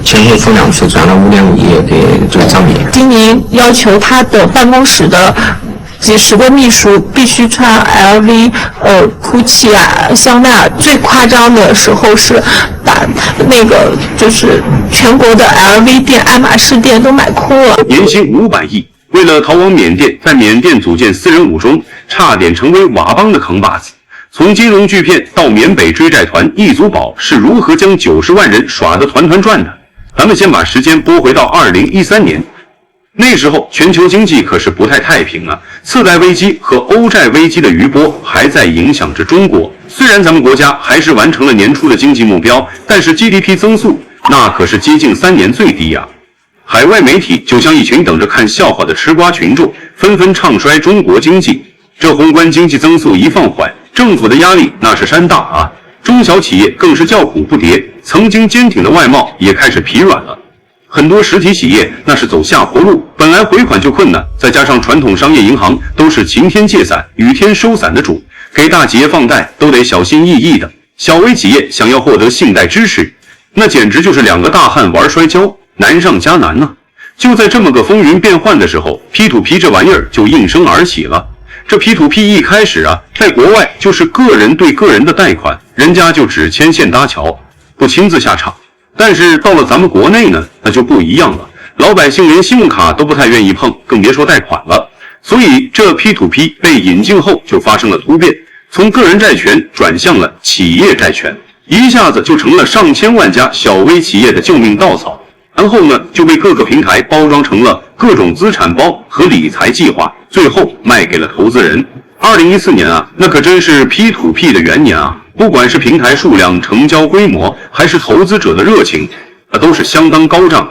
前后付2次，转了5.5亿给这个张明。丁宁要求他的办公室的几十个秘书必须穿 LV、GUCCI 啊、香奈儿。最夸张的时候是把那个就是全国的 LV 店、爱马仕店都买空了。年薪500亿，为了逃往缅甸，在缅甸组建私人武装，差点成为佤邦的扛把子。从金融巨骗到缅北追债团，易租宝是如何将90万人耍得团团转的？咱们先把时间拨回到2013年。那时候全球经济可是不太太平啊，次贷危机和欧债危机的余波还在影响着中国。虽然咱们国家还是完成了年初的经济目标，但是 GDP 增速那可是接近3年最低啊。海外媒体就像一群等着看笑话的吃瓜群众，纷纷唱衰中国经济。这宏观经济增速一放缓，政府的压力那是山大啊，中小企业更是叫苦不迭，曾经坚挺的外贸也开始疲软了。很多实体企业那是走下坡路，本来回款就困难，再加上传统商业银行都是晴天借伞、雨天收伞的主，给大企业放贷都得小心翼翼的。小微企业想要获得信贷支持，那简直就是2个大汉玩摔跤，难上加难啊。就在这么个风云变幻的时候， P2P 这玩意儿就应声而起了。这 P2P 一开始啊，在国外就是个人对个人的贷款，人家就只牵线搭桥，不亲自下场。但是到了咱们国内呢，那就不一样了，老百姓连信用卡都不太愿意碰，更别说贷款了。所以这 P2P 被引进后就发生了突变，从个人债权转向了企业债权，一下子就成了上千万家小微企业的救命稻草。然后呢，就被各个平台包装成了各种资产包和理财计划，最后卖给了投资人。2014年啊，那可真是 P2P 的元年啊！不管是平台数量、成交规模，还是投资者的热情，那都是相当高涨。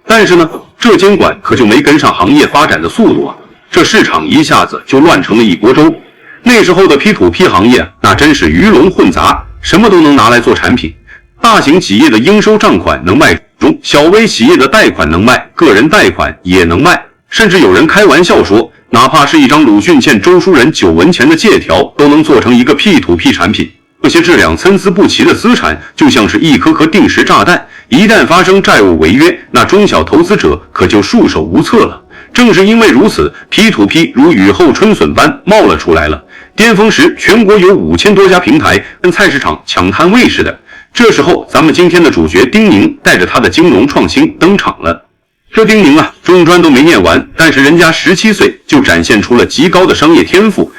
但是呢，这监管可就没跟上行业发展的速度啊！这市场一下子就乱成了一锅粥。那时候的 P2P 行业，那真是鱼龙混杂，什么都能拿来做产品。大型企业的应收账款能卖中，小微企业的贷款能卖，个人贷款也能卖。甚至有人开玩笑说，哪怕是一张鲁迅欠周书人9文钱的借条，都能做成一个 P2P 产品。这些质量参差不齐的资产，就像是一颗颗定时炸弹，一旦发生债务违约，那中小投资者可就束手无策了。正是因为如此， P2P 如雨后春笋般冒了出来了。巅峰时，全国有5000多家平台，跟菜市场抢摊位似的。这时候，咱们今天的主角丁宁带着他的金融创新登场了。这丁宁啊，中专都没念完，但是人家17岁就展现出了极高的商业天赋。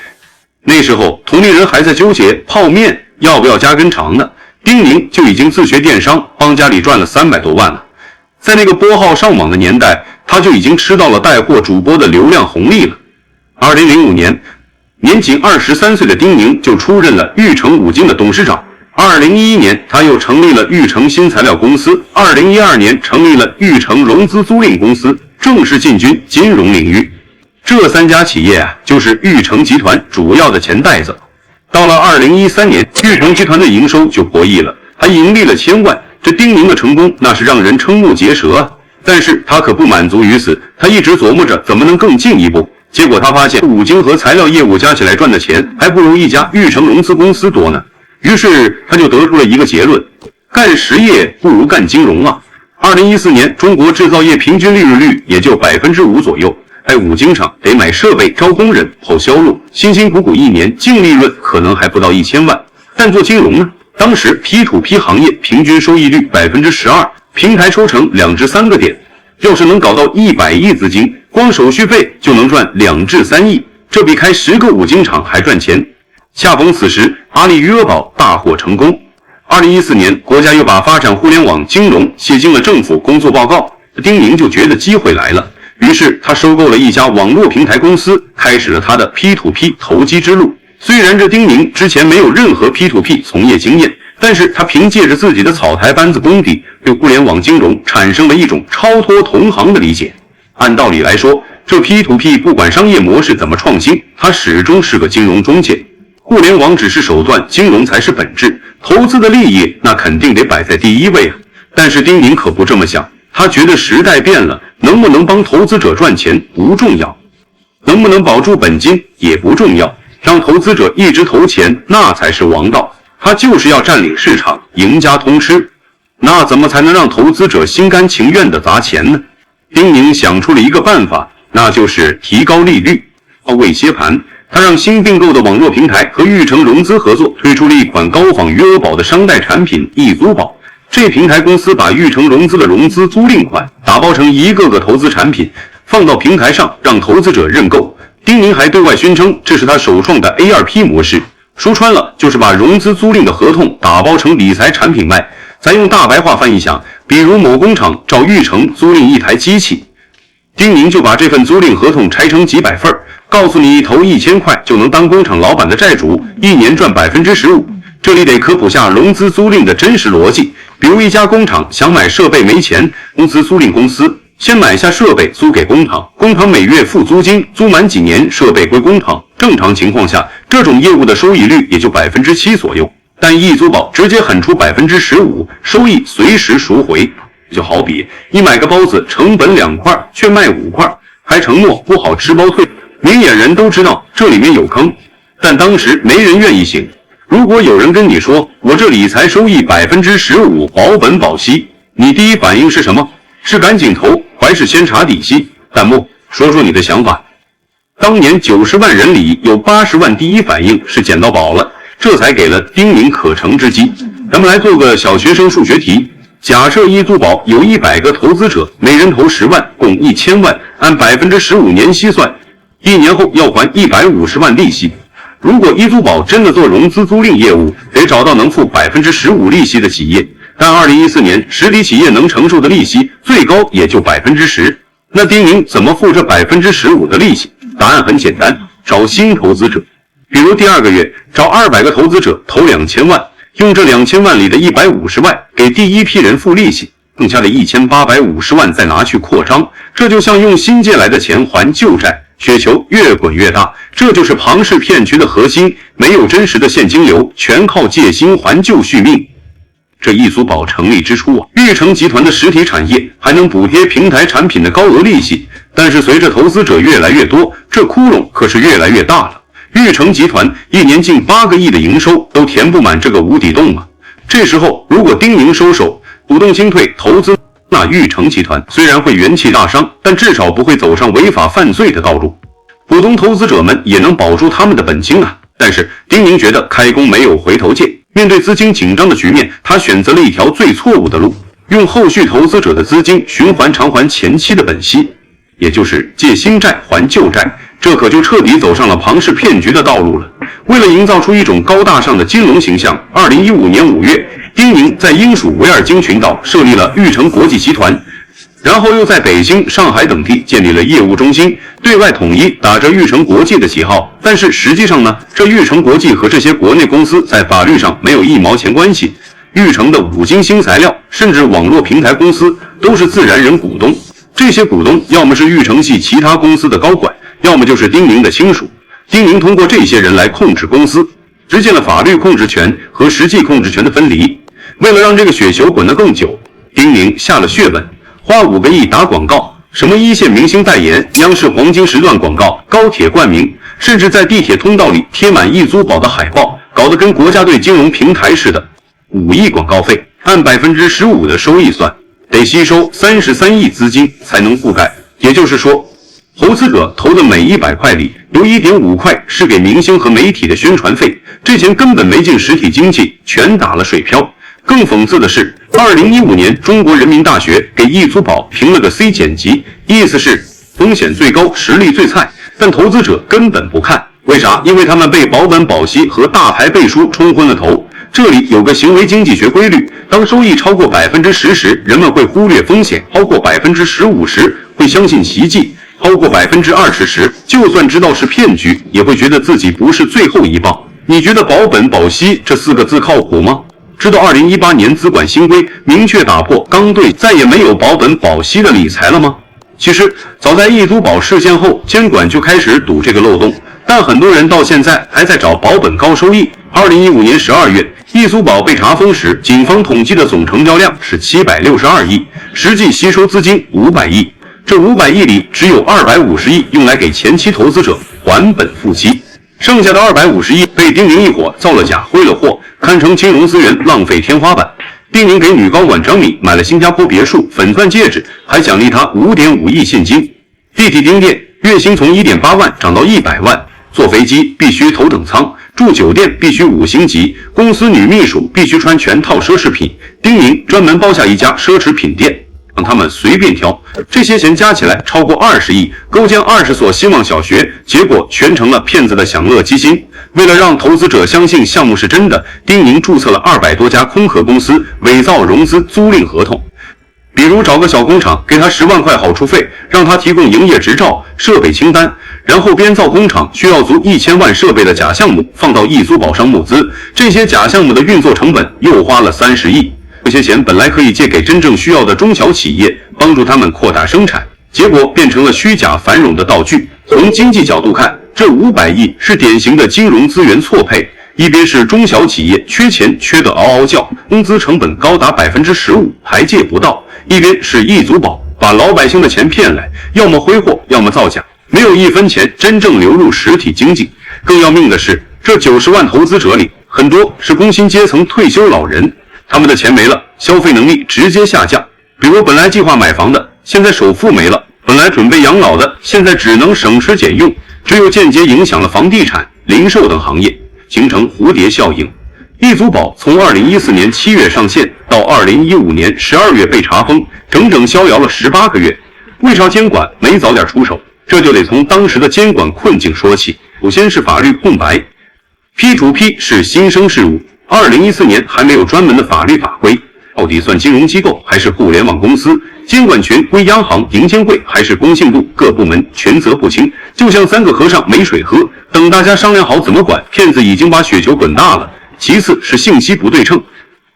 那时候，同龄人还在纠结泡面要不要加根肠呢，丁宁就已经自学电商，帮家里赚了300多万了。在那个拨号上网的年代，他就已经吃到了带货主播的流量红利了。2005年，年仅23岁的丁宁就出任了玉成五金的董事长。2011年，他又成立了玉成新材料公司。2012年，成立了玉成融资租赁公司，正式进军金融领域。这3家企业啊，就是玉成集团主要的钱袋子。到了2013年，玉成集团的营收就破亿了，还盈利了1000万。这丁宁的成功那是让人瞠目结舌啊！但是他可不满足于此，他一直琢磨着怎么能更进一步。结果他发现五金和材料业务加起来赚的钱还不如一家玉成融资公司多呢。于是他就得出了一个结论：干实业不如干金融啊。2014年，中国制造业平均利润率也就5%左右。五金厂得买设备、招工人、跑销路，辛辛苦苦一年净利润可能还不到1000万。但做金融呢，当时 P2P 行业平均收益率12%，平台抽成2至3个点。要是能搞到100亿资金，光手续费就能赚2至3亿，这比开10个五金厂还赚钱。恰逢此时，阿里余额宝大获成功。2014年，国家又把发展互联网金融写进了政府工作报告，丁宁就觉得机会来了。于是他收购了一家网络平台公司，开始了他的 P2P 投机之路。虽然这丁宁之前没有任何 P2P 从业经验，但是他凭借着自己的草台班子功底，对互联网金融产生了一种超脱同行的理解。按道理来说，这 P2P 不管商业模式怎么创新，它始终是个金融中介。互联网只是手段，金融才是本质。投资的利益那肯定得摆在第一位啊。但是丁宁可不这么想，他觉得时代变了，能不能帮投资者赚钱不重要，能不能保住本金也不重要，让投资者一直投钱那才是王道。他就是要占领市场，赢家通吃。那怎么才能让投资者心甘情愿地砸钱呢？丁宁想出了一个办法，那就是提高利率。为歇盘，他让新并购的网络平台和玉成融资合作，推出了一款高仿余额宝的商贷产品易租宝。这平台公司把玉成融资的融资租赁款打包成一个个投资产品，放到平台上让投资者认购。丁宁还对外宣称这是他首创的 ARP 模式，说穿了就是把融资租赁的合同打包成理财产品卖。咱用大白话翻译下，比如某工厂找玉成租赁一台机器，丁宁就把这份租赁合同拆成几百份，告诉你投1000块就能当工厂老板的债主，一年赚15%。这里得科普下融资租赁的真实逻辑。比如一家工厂想买设备没钱，融资租赁公司先买下设备租给工厂，工厂每月付租金，租满几年设备归工厂。正常情况下，这种业务的收益率也就7%左右。但易租宝直接狠出15%，收益随时赎回。就好比你买个包子成本2块，却卖5块，还承诺不好吃包退，明眼人都知道这里面有坑，但当时没人愿意信。如果有人跟你说我这理财收益15%，保本保息，你第一反应是什么？是赶紧投，还是先查底细？弹幕说说你的想法。当年90万人里有80万第一反应是捡到宝了，这才给了丁宁可乘之机。咱们来做个小学生数学题，假设易租宝有100个投资者，每人投10万，共1000万，按15%年息算，1年后要还150万利息。如果易租宝真的做融资租赁业务，得找到能付15%利息的企业，但2014年实体企业能承受的利息最高也就10%。那丁宁怎么付这15%的利息？答案很简单，找新投资者。比如第2个月找200个投资者投2000万，用这2000万里的150万给第一批人付利息，剩下的1850万再拿去扩张，这就像用新借来的钱还旧债，雪球越滚越大。这就是庞氏骗局的核心，没有真实的现金流，全靠借新还旧续命。这易租宝成立之初玉成集团的实体产业还能补贴平台产品的高额利息，但是随着投资者越来越多，这窟窿可是越来越大了。玉成集团一年近8个亿的营收都填不满这个无底洞啊！这时候如果丁宁收手，股东清退投资，那玉成集团虽然会元气大伤，但至少不会走上违法犯罪的道路，股东投资者们也能保住他们的本金啊。但是丁宁觉得开弓没有回头箭，面对资金紧张的局面，他选择了一条最错误的路，用后续投资者的资金循环偿还前期的本息，也就是借新债还旧债。这可就彻底走上了庞氏骗局的道路了。为了营造出一种高大上的金融形象，2015年5月，丁宁在英属维尔京群岛设立了玉成国际集团，然后又在北京、上海等地建立了业务中心，对外统一打着玉成国际的旗号。但是实际上呢，这玉成国际和这些国内公司在法律上没有1毛钱关系。玉成的五金新材料，甚至网络平台公司都是自然人股东，这些股东要么是玉成系其他公司的高管，要么就是丁宁的亲属。丁宁通过这些人来控制公司，实现了法律控制权和实际控制权的分离。为了让这个雪球滚得更久，丁宁下了血本，花5个亿打广告，什么一线明星代言、央视黄金时段广告、高铁冠名，甚至在地铁通道里贴满易租宝的海报，搞得跟国家队金融平台似的。5亿广告费，按15%的收益算，得吸收33亿资金才能覆盖。也就是说，投资者投的每100块里，有1.5块是给明星和媒体的宣传费，这钱根本没进实体经济，全打了水漂。更讽刺的是，2015年中国人民大学给易租宝评了个 C 减级，意思是风险最高，实力最菜，但投资者根本不看。为啥？因为他们被保本保息和大牌背书冲昏了头。这里有个行为经济学规律，当收益超过10%时，人们会忽略风险；超过15%时，会相信奇迹；超过20%时，就算知道是骗局，也会觉得自己不是最后一棒。你觉得保本保息这4个字靠谱吗？知道2018年资管新规明确打破刚兑再也没有保本保息的理财了吗？其实早在易租宝事件后，监管就开始堵这个漏洞，但很多人到现在还在找保本高收益。2015年12月，易租宝被查封时，警方统计的总成交量是762亿，实际吸收资金500亿。这500亿里，只有250亿用来给前期投资者还本付息，剩下的250亿被丁宁一伙造了假、挥了货，堪称金融资源浪费天花板。丁宁给女高管张敏买了新加坡别墅、粉钻戒指，还奖励她5.5亿现金。地体丁店月薪从1.8万涨到100万，坐飞机必须头等舱，住酒店必须5星级，公司女秘书必须穿全套奢侈品。丁宁专门包下一家奢侈品店，让他们随便挑，这些钱加起来超过20亿，构建20所希望小学，结果全成了骗子的享乐基金。为了让投资者相信项目是真的，丁宁注册了200多家空壳公司，伪造融资租赁合同。比如找个小工厂，给他10万块好处费，让他提供营业执照、设备清单，然后编造工厂需要足1000万设备的假项目，放到易租宝上募资。这些假项目的运作成本又花了30亿。这些钱本来可以借给真正需要的中小企业，帮助他们扩大生产，结果变成了虚假繁荣的道具。从经济角度看，这500亿是典型的金融资源错配。一边是中小企业缺钱缺得嗷嗷叫，工资成本高达15%还借不到；一边是易租宝把老百姓的钱骗来，要么挥霍，要么造假，没有1分钱真正流入实体经济。更要命的是，这90万投资者里，很多是工薪阶层退休老人，他们的钱没了，消费能力直接下降。比如本来计划买房的，现在首付没了；本来准备养老的，现在只能省吃俭用。只有间接影响了房地产、零售等行业，形成蝴蝶效应。易租宝从2014年7月上线到2015年12月被查封，整整逍遥了18个月。为啥监管没早点出手？这就得从当时的监管困境说起。首先是法律空白 ，P2P 是新生事物，2014年还没有专门的法律法规，到底算金融机构还是互联网公司？监管权归央行、银监会还是工信部？各部门权责不清，就像3个和尚没水喝。等大家商量好怎么管，骗子已经把雪球滚大了。其次是信息不对称，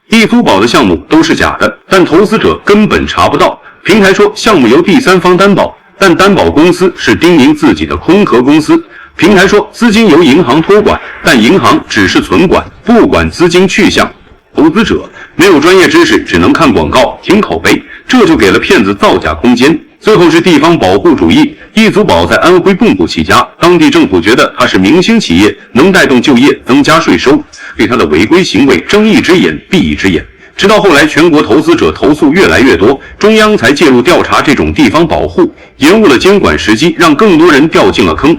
易租宝的项目都是假的，但投资者根本查不到。平台说项目由第三方担保，但担保公司是丁宁自己的空壳公司。平台说资金由银行托管，但银行只是存管，不管资金去向。投资者没有专业知识，只能看广告、听口碑，这就给了骗子造假空间。最后是地方保护主义，易租宝在安徽蚌埠起家，当地政府觉得它是明星企业，能带动就业，增加税收，对它的违规行为睁一只眼闭一只眼。直到后来全国投资者投诉越来越多，中央才介入调查这种地方保护，延误了监管时机，让更多人掉进了坑。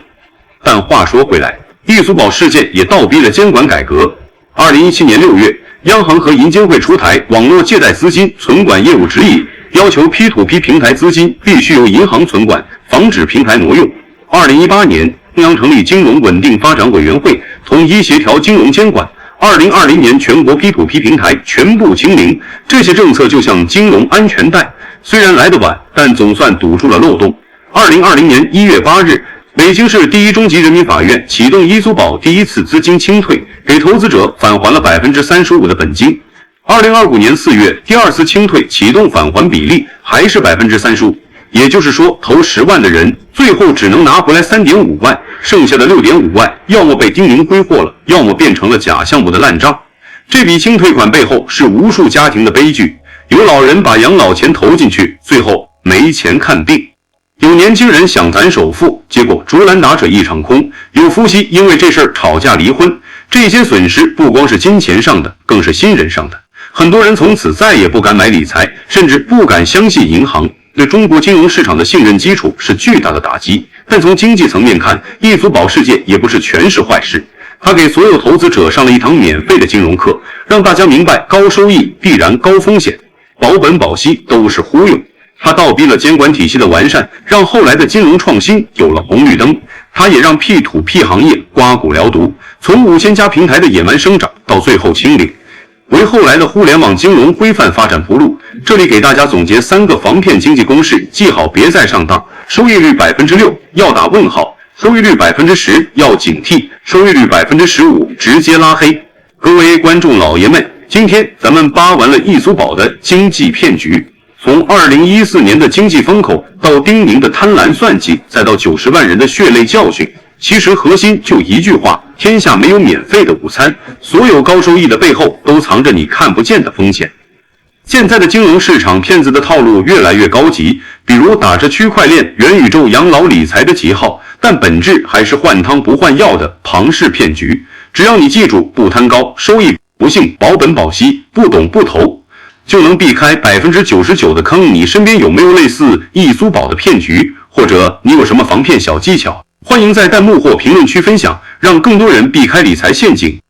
但话说回来，易租宝事件也倒逼了监管改革。2017年6月，央行和银监会出台网络借贷资金存管业务指引，要求 P2P 平台资金必须由银行存管，防止平台挪用。2018年，中央成立金融稳定发展委员会，统一协调金融监管。2020年，全国 P2P 平台全部清零。这些政策就像金融安全带，虽然来得晚，但总算堵住了漏洞。2020年1月8日，北京市第一中级人民法院启动易租宝第一次资金清退，给投资者返还了35%的本金。2025年4月，第2次清退启动返还比例还是35%，也就是说，投10万的人最后只能拿回来3.5万，剩下的6.5万要么被丁宁挥霍了，要么变成了假项目的烂账。这笔清退款背后是无数家庭的悲剧，有老人把养老钱投进去，最后没钱看病；有年轻人想攒首付，结果竹篮打水一场空；有夫妻因为这事儿吵架离婚。这些损失不光是金钱上的，更是心人上的。很多人从此再也不敢买理财，甚至不敢相信银行，对中国金融市场的信任基础是巨大的打击。但从经济层面看，易租宝事件也不是全是坏事，它给所有投资者上了一堂免费的金融课，让大家明白高收益必然高风险，保本保息都是忽悠。它倒逼了监管体系的完善，让后来的金融创新有了红绿灯。它也让 P2P 行业刮骨疗毒，从5000家平台的野蛮生长到最后清零，为后来的互联网金融规范发展铺路。这里给大家总结3个防骗经济公式，记好别再上当。收益率6%要打问号，收益率10%要警惕，收益率15%直接拉黑。各位观众老爷们，今天咱们扒完了易租宝的经济骗局。从2014年的经济风口到丁宁的贪婪算计，再到90万人的血泪教训，其实核心就一句话：天下没有免费的午餐。所有高收益的背后都藏着你看不见的风险。现在的金融市场骗子的套路越来越高级，比如打着区块链、元宇宙、养老理财的旗号，但本质还是换汤不换药的庞氏骗局。只要你记住，不贪高，收益不幸，保本保息，不懂不投。就能避开99%的坑。你身边有没有类似易租宝的骗局，或者你有什么防骗小技巧？欢迎在弹幕或评论区分享，让更多人避开理财陷阱。